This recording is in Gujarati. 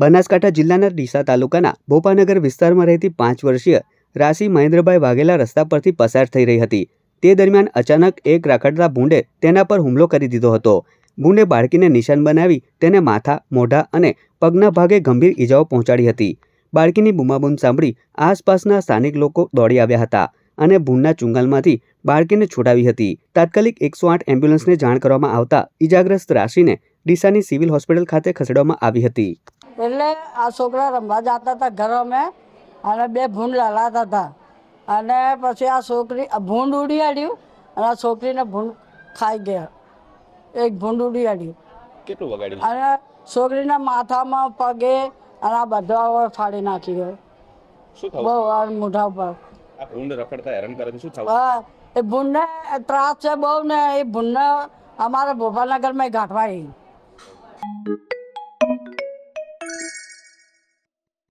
બનાસકાંઠા જિલ્લાના ડીસા તાલુકાના ભોપાનગર વિસ્તારમાં રહેતી 5 વર્ષીય રાશિ મહેન્દ્રભાઈ વાઘેલા રસ્તા પરથી પસાર થઈ રહી હતી। તે દરમિયાન અચાનક એક રખડતા ભૂંડે તેના પર હુમલો કરી દીધો હતો। ભૂંડે બાળકીને નિશાન બનાવી તેને માથા, મોઢા અને પગના ભાગે ગંભીર ઈજાઓ પહોંચાડી હતી। બાળકીની બૂમાબૂમ સાંભળી આસપાસના સ્થાનિક લોકો દોડી આવ્યા હતા અને ભૂંડના ચુંગાલમાંથી બાળકીને છોડાવી હતી। તાત્કાલિક 108 એમ્બ્યુલન્સને જાણ કરવામાં આવતા ઈજાગ્રસ્ત રાશિને ડીસાની સિવિલ હોસ્પિટલ ખાતે ખસેડવામાં આવી હતી। એટલે આ છોકરા રમવા જતા હતા ઘરમાં અને બે ભૂંડ લલાતા હતા અને પછી આ છોકરી ભૂંડ ઉડી આડ્યું અને આ છોકરીને ભૂંડ ખાઈ ગયા। એક ભૂંડ ઉડી આડ્યું કેટલું વગાડ્યું અને છોકરીના માથામાં પગે અને આ બધા ફાડી નાખી ગયો। શું થયું? બહુ આ મોઢા ઉપર આ ભૂંડ રખડતા હેરાન કરે છે, શું થયું? એ ભૂંડને ત્રાસ છે બહુ ને એ ભૂંડને અમારા ભોપાલનગરમાં ગાંઠવાય।